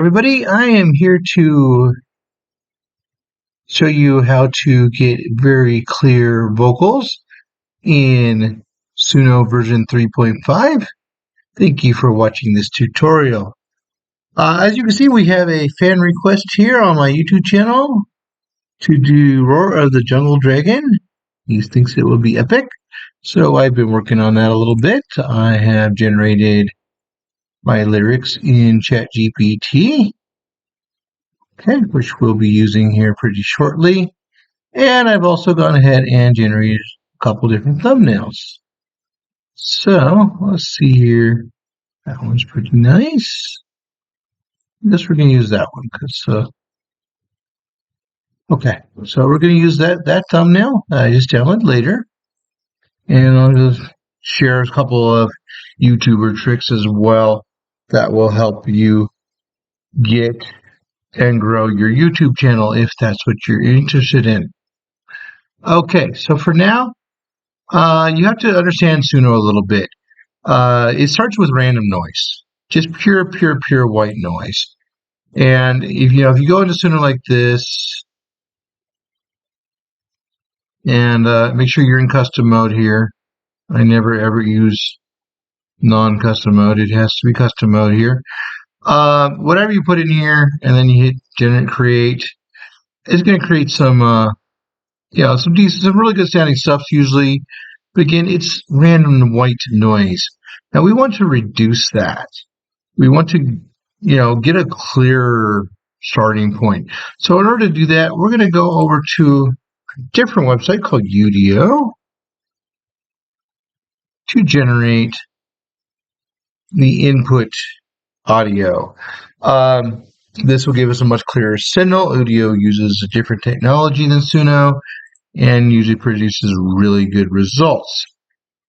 Everybody, I am here to show you how to get very clear vocals in Suno version 3.5. Thank you for watching this tutorial. As you can see, we have a fan request here on my YouTube channel to do Roar of the Jungle Dragon. He thinks it will be epic. So I've been working on that a little bit. I have generated my lyrics in ChatGPT. Okay, which we'll be using here pretty shortly. And I've also gone ahead and generated a couple different thumbnails. So let's see here. That one's pretty nice. I guess we're going to use that one because okay. So we're going to use that thumbnail I just downloaded later, and I'll just share a couple of YouTuber tricks as well that will help you get and grow your YouTube channel if that's what you're interested in. Okay, so for now, you have to understand Suno a little bit. It starts with random noise, just pure white noise. And if you go into Suno like this, and make sure you're in custom mode here. I never ever use non-custom mode. It has to be custom mode here. Whatever you put in here, and then you hit generate create, it's going to create some some really good sounding stuff usually. But again, it's random white noise. Now we want to reduce that. We want to, get a clearer starting point. So in order to do that, we're going to go over to a different website called Udio to generate the input audio. This will give us a much clearer signal. Udio uses a different technology than Suno and usually produces really good results.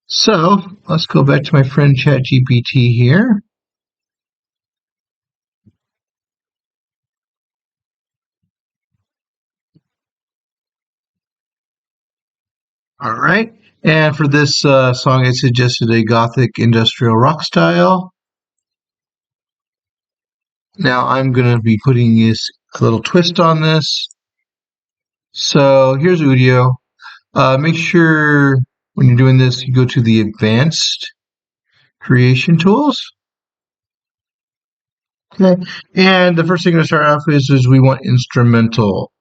So let's go back to my friend ChatGPT here. All right, and for this song, I suggested a gothic industrial rock style. Now I'm going to be putting a little twist on this. So here's Udio. Make sure when you're doing this, you go to the advanced creation tools. Okay, and the first thing to start off is we want instrumental.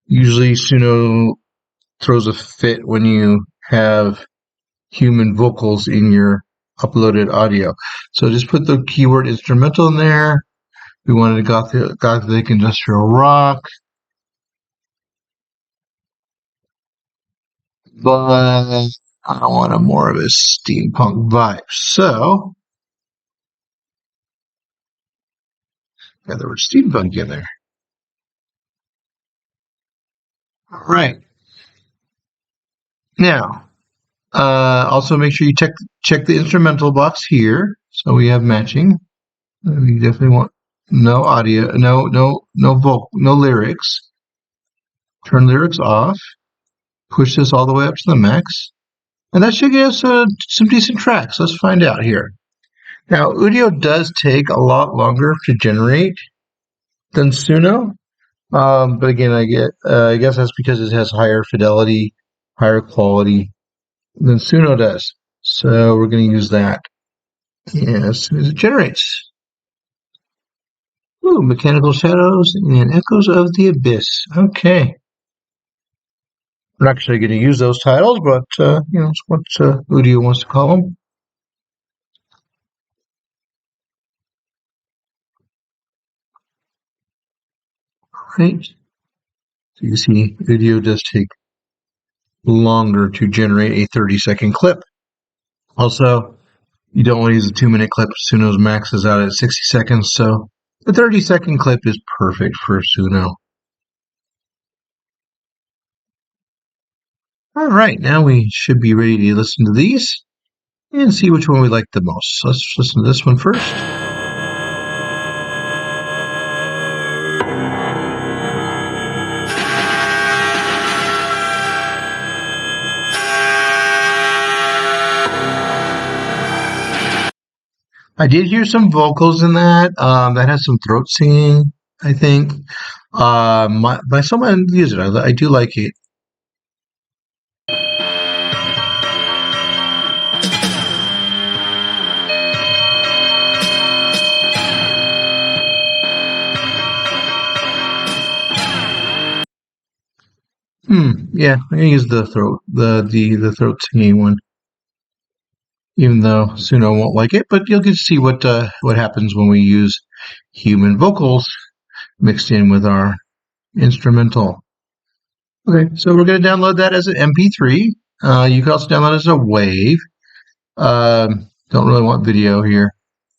Usually Suno throws a fit when you have human vocals in your uploaded audio. So just put the keyword instrumental in there. We wanted a gothic industrial rock. But I want a more of a steampunk vibe. So got the word steampunk in there. All right. Now, also make sure you check the instrumental box here. So we have matching. We definitely want no audio, no lyrics. Turn lyrics off. Push this all the way up to the max. And that should give us some decent tracks. Let's find out here. Now, Udio does take a lot longer to generate than Suno. But again, I guess that's because it has higher fidelity, higher quality than Suno does. So we're going to use that as soon as it generates. Ooh, mechanical shadows and echoes of the abyss. Okay. I'm not actually going to use those titles, but it's what Udio wants to call them. Right. So you see, Udio does take longer to generate a 30-second clip. Also, you don't want to use a 2-minute clip. Suno's maxes out at 60 seconds, so the 30-second clip is perfect for Suno. All right, now we should be ready to listen to these and see which one we like the most. So let's listen to this one first. I did hear some vocals in that. That has some throat singing, I think. By someone use it. I do like it. Yeah, I use the throat singing one, even though Suno won't like it. But you'll get to see what happens when we use human vocals mixed in with our instrumental. Okay, so we're going to download that as an MP3. You can also download it as a WAV. Don't really want video here.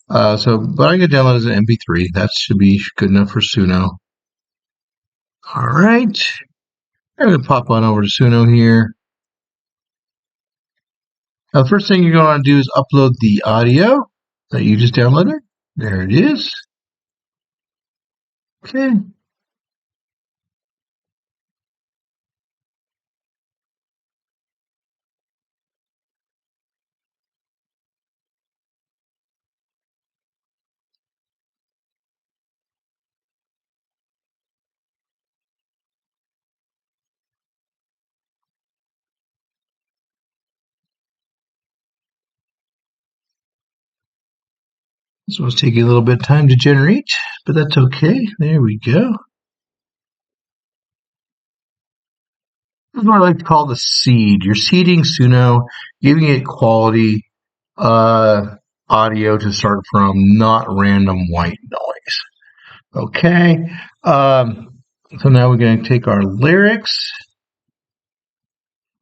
But I'm going to download it as an MP3. That should be good enough for Suno. All right. I'm going to pop on over to Suno here. Now, the first thing you're going to do is upload the audio that you just downloaded. There it is. Okay. This one's taking a little bit of time to generate, but that's okay. There we go. This is what I like to call the seed. You're seeding Suno, giving it quality audio to start from, not random white noise. Okay. So now we're going to take our lyrics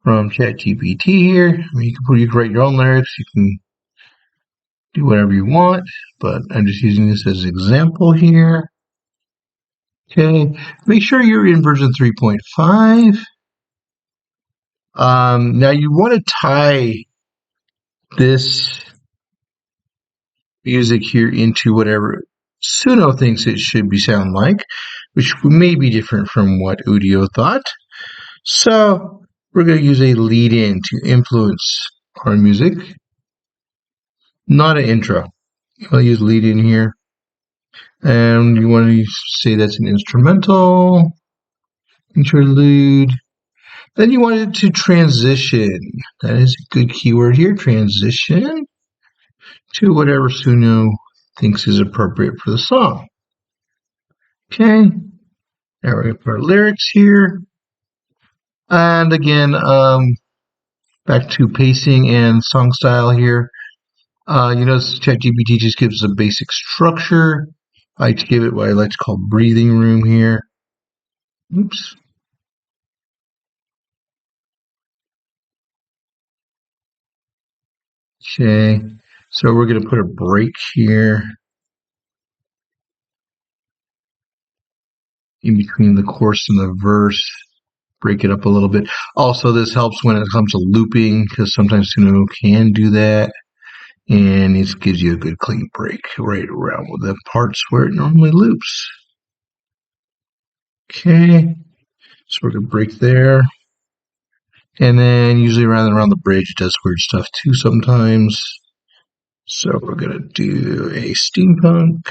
from ChatGPT here. I mean, you can write your own lyrics. You can do whatever you want, but I'm just using this as an example here. Okay. Make sure you're in version 3.5. Now you want to tie this music here into whatever Suno thinks it should be sound like, which may be different from what Udio thought. So we're going to use a lead-in to influence our music, not an intro. I'll use lead-in here. And you want to say that's an instrumental, interlude. Then you want it to transition. That is a good keyword here, transition, to whatever Suno thinks is appropriate for the song. Okay. Now we're going to put our lyrics here. And again, back to pacing and song style here. You notice ChatGPT just gives us a basic structure. I like to give it what I like to call breathing room here. Oops. Okay, so we're going to put a break here in between the chorus and the verse. Break it up a little bit. Also, this helps when it comes to looping, because sometimes Suno can do that. And it gives you a good clean break right around with the parts where it normally loops. Okay, so we're going to break there. And then usually around the bridge it does weird stuff too sometimes. So we're going to do a steampunk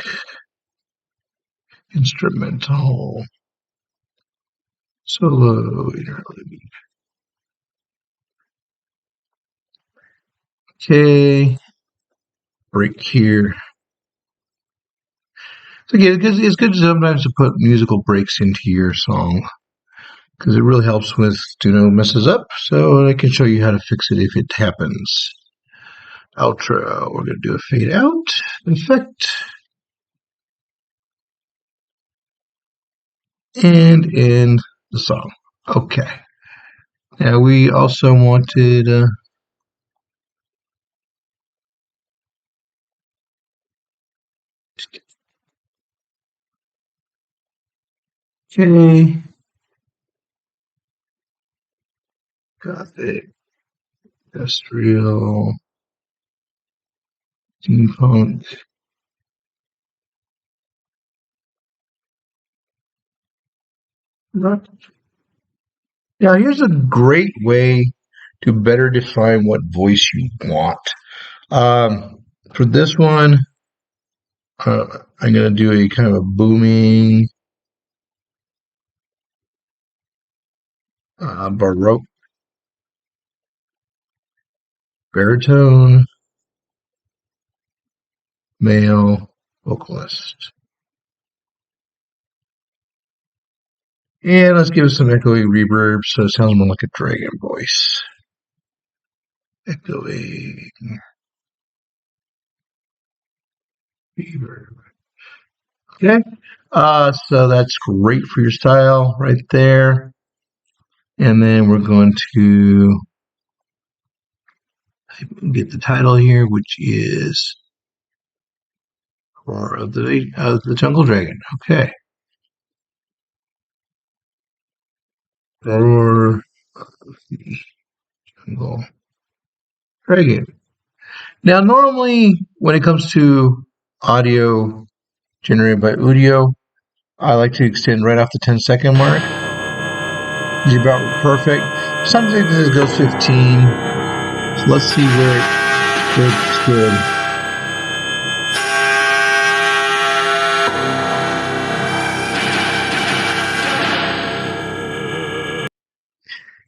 instrumental solo interlude. Okay, break here. So again, it's good sometimes to put musical breaks into your song, because it really helps with messes up, so I can show you how to fix it if it happens. Outro, we're going to do a fade out effect. And end the song. Okay. Now we also wanted okay. Got it. Industrial steampunk. Now here's a great way to better define what voice you want. For this one, I'm going to do a kind of a booming baroque baritone male vocalist. And let's give it some echoing reverb so it sounds more like a dragon voice. Echoing reverb. Okay, so that's great for your style right there. And then we're going to get the title here, which is Roar of the Jungle Dragon. Okay. Roar of the Jungle Dragon. Now, normally when it comes to audio generated by Udio, I like to extend right off the 10-second mark. It's about perfect. Sometimes it goes 15. So let's see where it's good.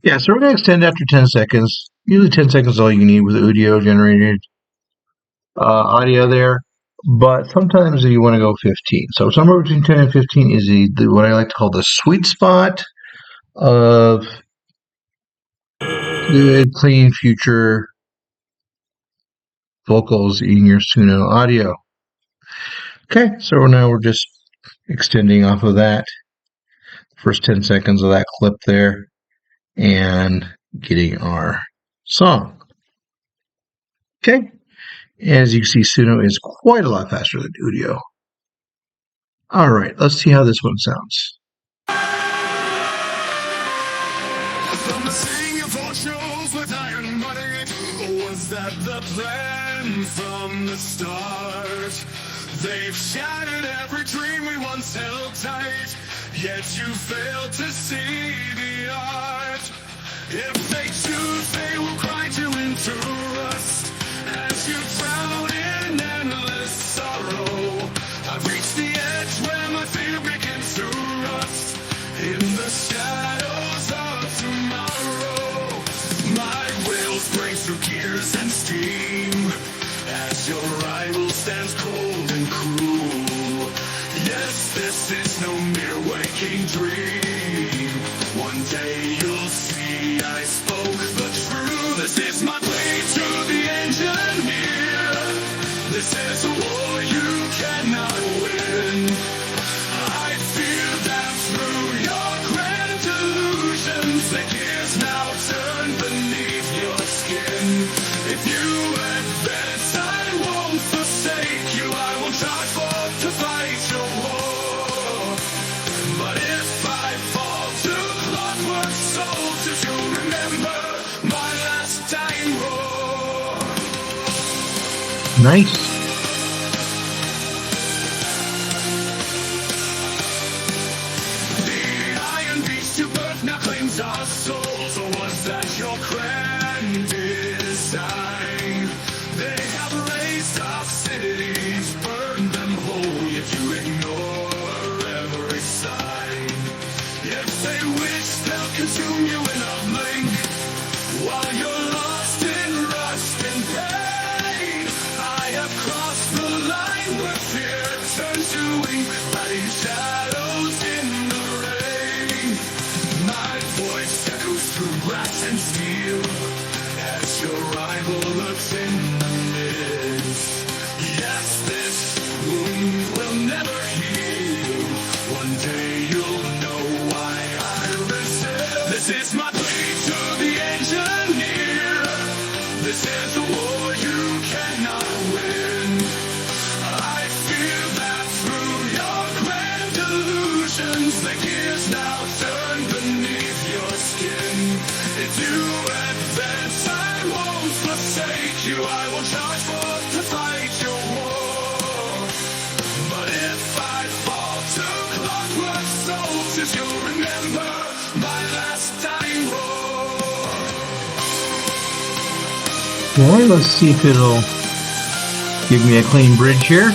Yeah, so we're going to extend after 10 seconds. Usually 10 seconds is all you need with Udio generated audio there. But sometimes you want to go 15. So somewhere between 10 and 15 is what I like to call the sweet spot of good, clean, future vocals in your Suno audio. Okay, so now we're just extending off of that first 10 seconds of that clip there and getting our song. Okay, as you can see, Suno is quite a lot faster than Udio. All right, let's see how this one sounds. Was that the plan from the start? They've shattered every dream we once held tight, yet you failed to see the art. If they choose, they will grind you into rust as you drown in endless sorrow. I've reached the edge where my fear begins to rust in the shadows of tomorrow. My wheels break through gears and steam as your rival stands cold and cruel. Yes, this is no mere waking dream. One day you'll see I spoke the truth. This is my plea to the engineer. This is a war you cannot win. I fear that through your grand delusions, the gears now turn beneath your skin. If you advance, I won't forsake you. I won't charge forth to fight your war. But if I fall to clockwork soldiers, you'll remember my last dying roar. Nice. Now claims our souls, or was that your grand design? They have razed our cities, burned them whole, yet you ignore every sign. If they wish, they'll consume you in a blink, while you're lost in rust and pain. I have crossed the line where fear turns to ink, fighting shadows in the rain. My voice echoes through glass and steel as your rival looks in the mist. Yes, this wound will never heal. One day you'll know why I resist. This is my plea to the engineer. This is a war you cannot win. I fear that through your grand delusions, the gears now turn beneath your skin. If you advance, I won't forsake you. I will charge forth to fight your war. But if I fall to clockwork soldiers, you'll remember my last dying roar. Okay, let's see if it'll give me a clean bridge here.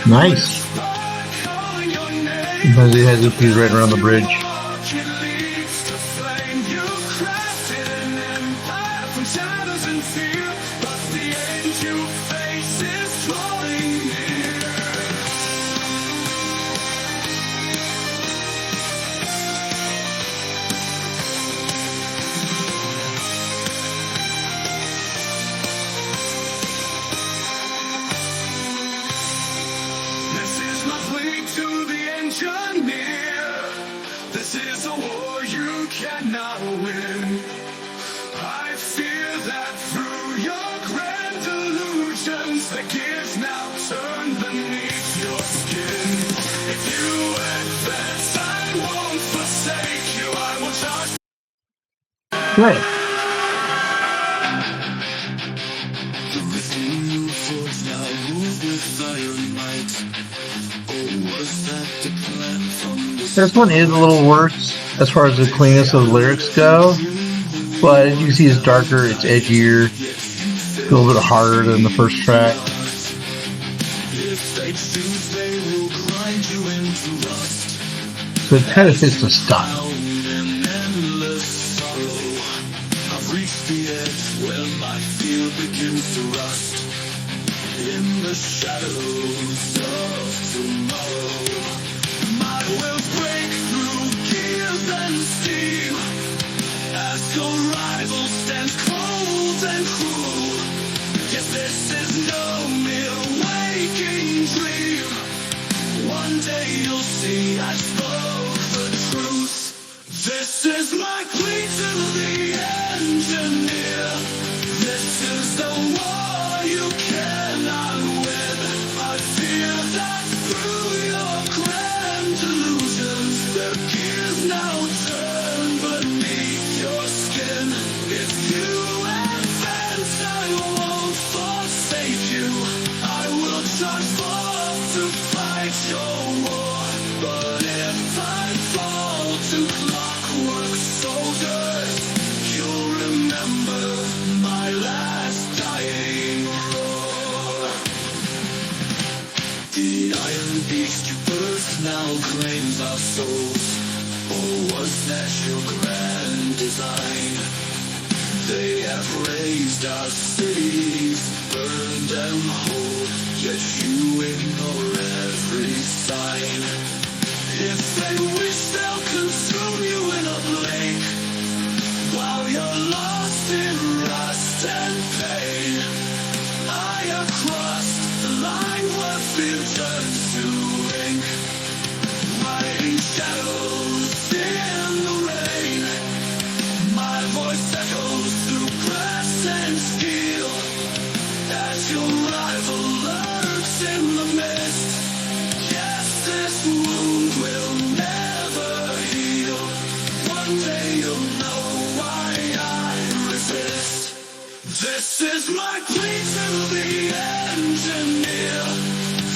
Nice. Sometimes it has issues right around the bridge. To the engineer, this is a war you cannot win. I fear that through your grand delusions, the gears now turn beneath your skin. If you advance, I won't forsake you. I will charge. Right. The within you forge now move with fire and might. This one is a little worse as far as the cleanness of the lyrics go, but as you see, it's darker, it's edgier, a little bit harder than the first track. So it kind of fits the style. In the shadows of tomorrow, my will break through gears and steam as your rival stands cold and cruel. Yes, this is no mere waking dream. One day you'll see I spoke the truth. This is my plea to the engineer. This is the war you cannot win. I fear that through your grand delusions, the gears now turn beneath your skin. If you advance, I won't forsake you. I will charge forth to fight your war. But if I fall to clockwork soldiers, you'll remember my last dying roar. The iron beast you birthed now claims our souls. Or was that your grand design? They have razed our cities, burned them whole, yet you ignore every sign. If they wish, they'll consume you in a blink, while you're lost in rust and pain. I have crossed the line where fear turns to ink, riding shadows in the rain. My voice echoes through brass and steel, as your rival lurks in the mist. Yes, this wound will never heal. One day you'll know why I resist. This is my plea to the engineer.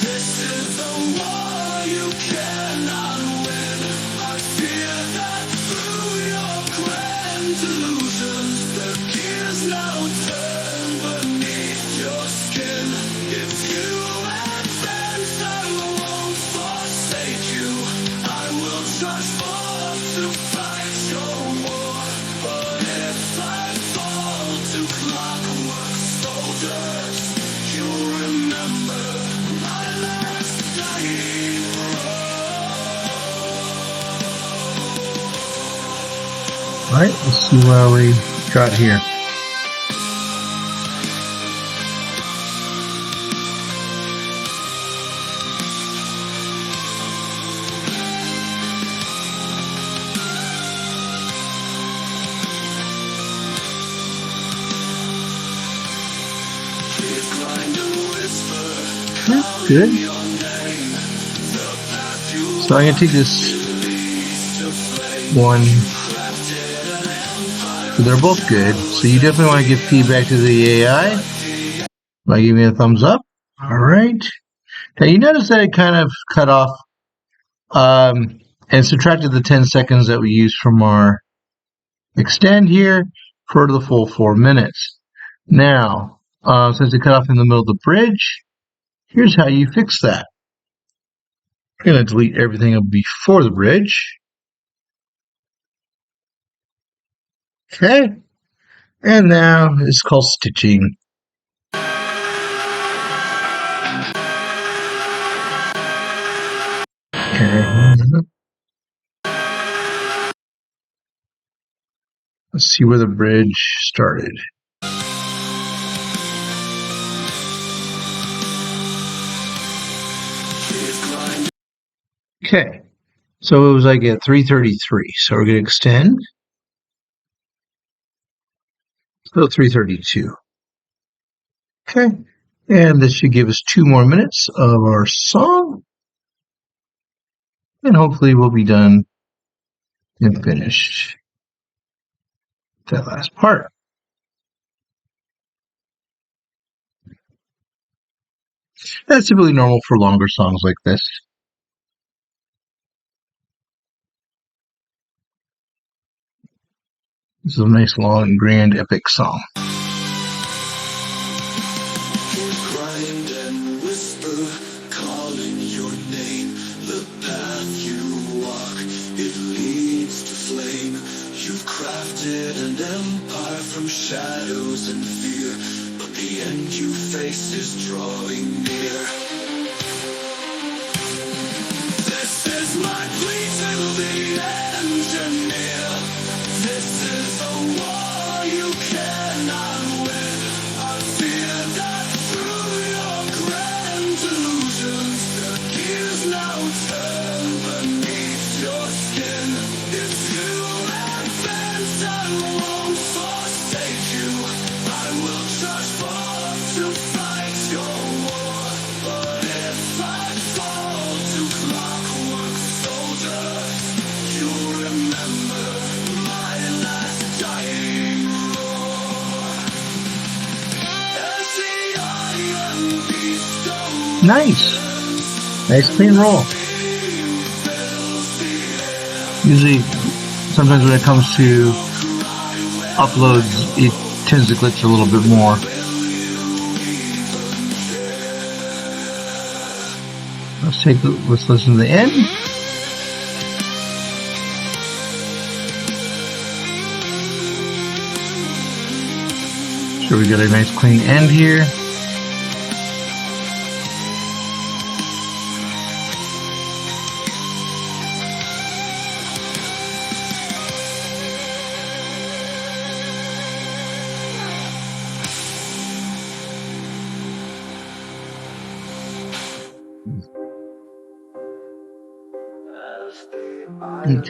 This is the war you cannot win. I fear that through your grand delusions, the gears now turn beneath your skin. If you advance, I won't forsake you. I will charge forth to fight your war. But if I fall to clockwork soldiers, you'll remember my last dying roar. Alright, let's see what we got here. Good. So I'm going to take this one. So they're both good. So you definitely want to give feedback to the AI by giving me a thumbs up. All right. Now you notice that it kind of cut off and subtracted the 10 seconds that we used from our extend here for the full 4 minutes. Now, since it cut off in the middle of the bridge, here's how you fix that. I'm going to delete everything before the bridge. Okay. And now it's called stitching. Okay. Let's see where the bridge started. Okay. So it was like at 333. So we're going to extend. So 332. Okay. And this should give us 2 more minutes of our song. And hopefully we'll be done and finished that last part. That's typically normal for longer songs like this. This is a nice, long, grand, epic song. Grind and whisper, calling your name. The path you walk, it leads to flame. You've crafted an empire from shadows and fear, but the end you face is drawing near. This is my plea to the engineer. This is a war you cannot win. I fear that through your grand delusions, the gears now turn beneath your skin. If you advance, I won't forsake you. I will charge forth to fight your war. But if I fall to clockwork soldiers, you'll remember my last dying roar. As the iron beast of Nice. Nice clean roll. Usually, sometimes when it comes to uploads, it tends to glitch a little bit more. Let's listen to the end. So we got a nice clean end here.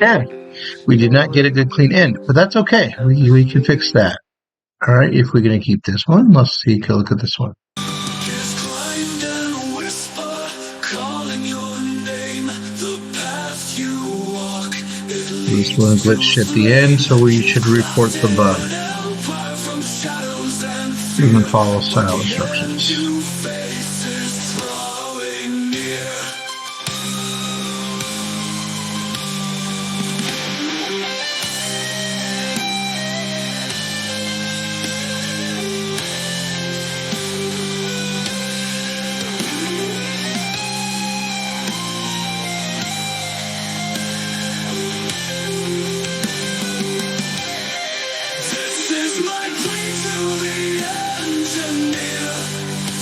Okay, we did not get a good clean end, but that's okay. We can fix that. All right, if we're going to keep this one, let's see. Look at this one. Grind and whisper, calling your name. The path you walk, it leads This one glitched at the end, so we should report the bug. empire from shadows and You can follow style instructions. you face is drawing near. This is my plea to the engineer.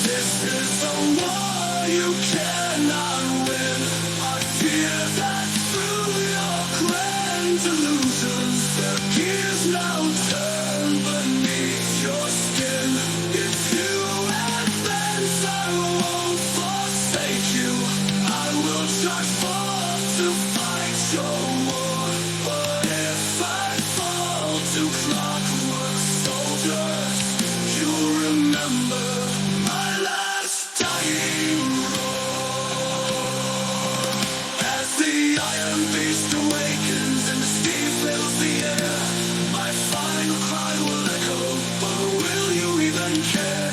This is a war you cannot win. I fear that through your grand delusions, the gears now turn beneath your skin. If you advance, I won't forsake you. I will charge forth to fight your war. But if I fall to clockwork soldiers, you'll remember my last dying roar. As the iron beast awakens and the steam fills the air, my final cry will echo, but will you even care?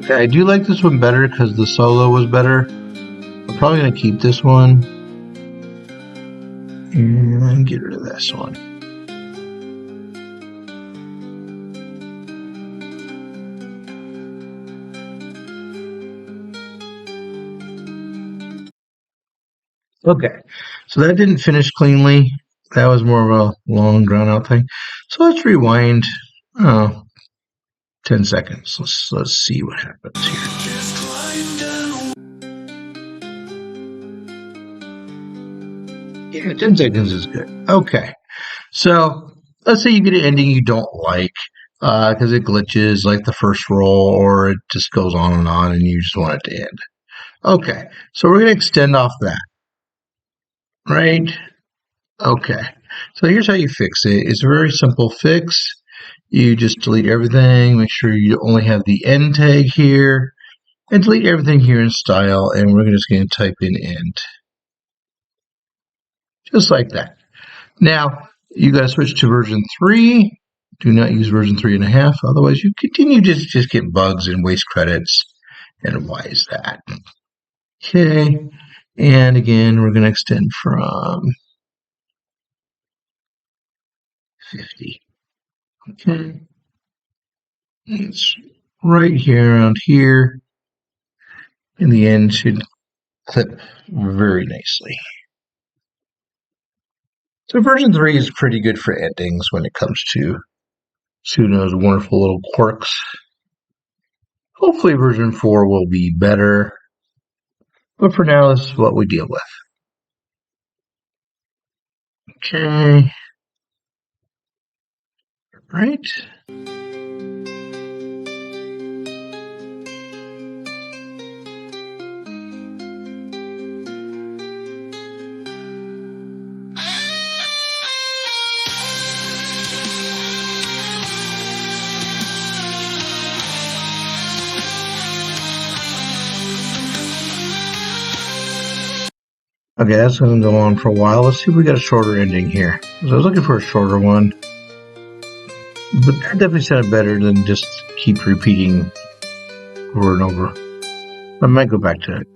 Okay, I do like this one better because the solo was better. I'm probably going to keep this one and get rid of this one. Okay, so that didn't finish cleanly. That was more of a long, drawn-out thing. So let's rewind. Oh, 10 seconds. Let's see what happens here. Yeah, 10 seconds is good. Okay, so let's say you get an ending you don't like because it glitches like the first roll, or it just goes on, and you just want it to end. Okay, so we're going to extend off that, right? Okay, so here's how you fix it. It's a very simple fix. You just delete everything, make sure you only have the end tag here, and delete everything here in style, and we're just going to type in end. Just like that. Now, you got to switch to version 3. Do not use version 3.5, otherwise you continue to just get bugs and waste credits. And why is that? Okay, and again, we're going to extend from 50. Okay, it's right here around here. In the end, should clip very nicely. So version 3 is pretty good for endings when it comes to Suno's wonderful little quirks. Hopefully version 4 will be better, but for now, this is what we deal with. Okay. Right. Okay, that's going to go on for a while. Let's see if we got a shorter ending here. So I was looking for a shorter one, but that definitely sounded better than just keep repeating over and over. I might go back to it.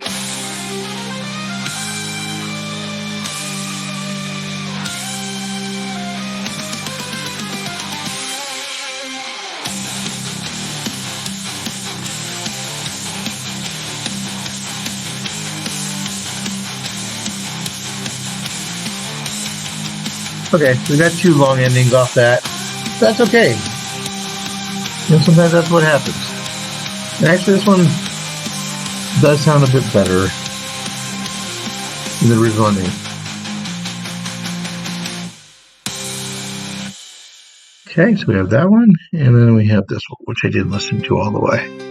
Okay, we got 2 long endings off that. That's okay. And sometimes that's what happens. And actually, this one does sound a bit better than the original ending. Okay, so we have that one, and then we have this one, which I didn't listen to all the way.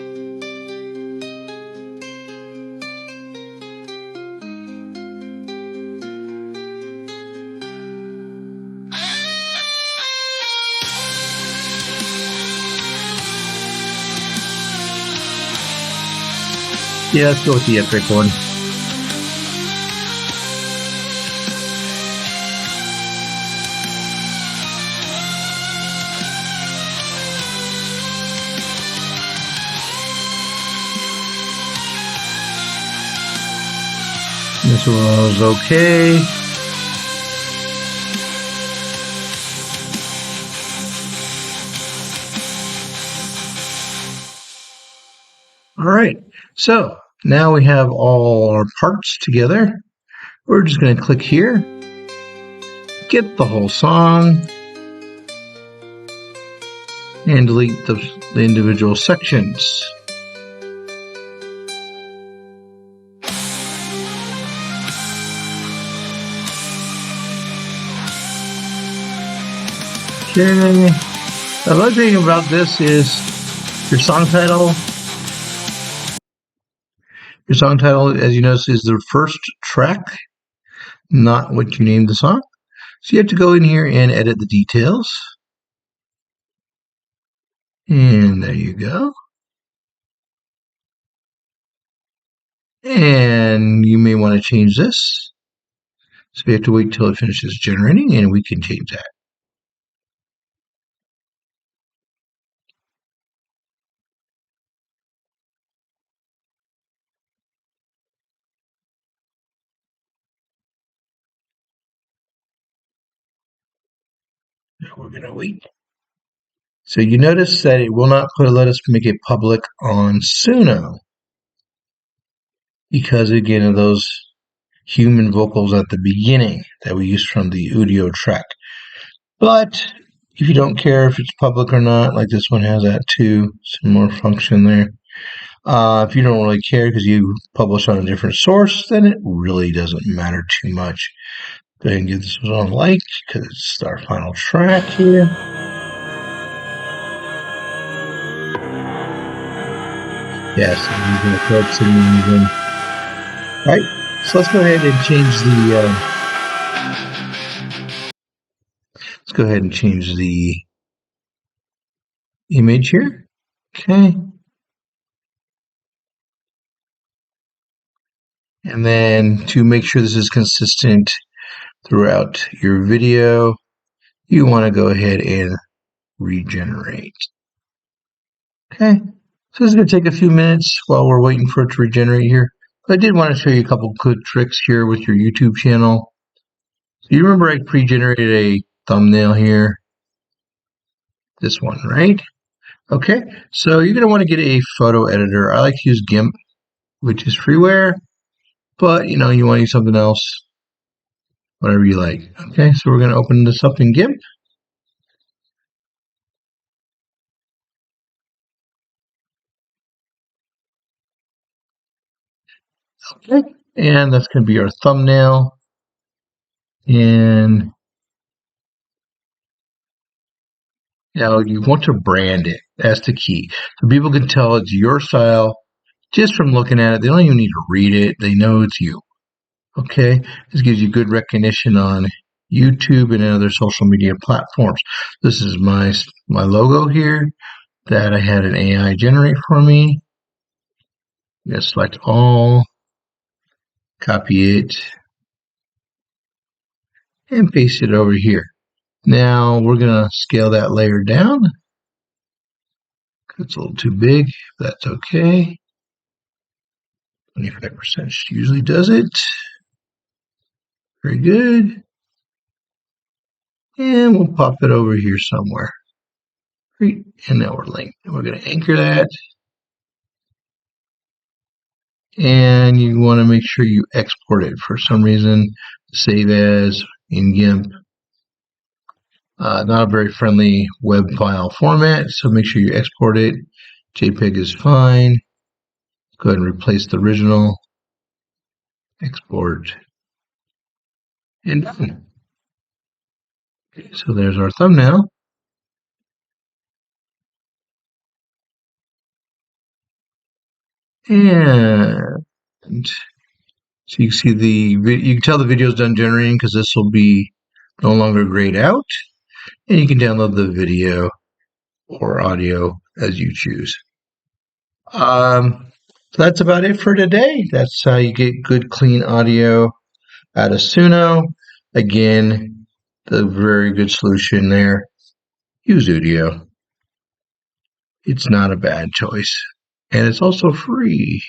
Yeah, let's go with the epic one. This one was okay. All right, so now we have all our parts together. We're just going to click here, get the whole song, and delete the individual sections. Okay. Another thing about this is your song title. Your song title, as you notice, is the first track, not what you named the song. So you have to go in here and edit the details. And there you go. And you may want to change this. So we have to wait till it finishes generating, and we can change that. Now we're going to wait. So you notice that it will not let us make it public on Suno, because again of those human vocals at the beginning that we used from the Udio track. But if you don't care if it's public or not, like this one has that too, some more function there. If you don't really care because you publish on a different source, then it really doesn't matter too much. Go ahead and give this one a like because it's our final track here. Yes, I'm going to start singing again. All right, so let's go ahead and change the. Let's go ahead and change the image here. Okay. And then to make sure this is consistent throughout your video, you want to go ahead and regenerate. Okay. So this is going to take a few minutes while we're waiting for it to regenerate here. But I did want to show you a couple good tricks here with your YouTube channel. So you remember I pre-generated a thumbnail here? This one, right? Okay. So you're going to want to get a photo editor. I like to use GIMP, which is freeware. But, you want to use something else, whatever you like. Okay, so we're going to open this up in GIMP. Okay, and that's going to be our thumbnail. And now you want to brand it. That's the key. So people can tell it's your style just from looking at it. They don't even need to read it. They know it's you. Okay, this gives you good recognition on YouTube and other social media platforms. This is my logo here that I had an AI generate for me. I'm going to select all, copy it, and paste it over here. Now we're going to scale that layer down. It's a little too big. That's okay. 25% usually does it. Very good. And we'll pop it over here somewhere. Great. And now we're linked. And we're going to anchor that. And you want to make sure you export it. For some reason, save as in GIMP. Not a very friendly web file format, so make sure you export it. JPEG is fine. Go ahead and replace the original. Export. And done. Okay, so there's our thumbnail. And so you can see you can tell the video is done generating because this will be no longer grayed out. And you can download the video or audio as you choose. So that's about it for today. That's how you get good, clean audio out of Suno. Again, the very good solution there. Use Udio. It's not a bad choice. And it's also free.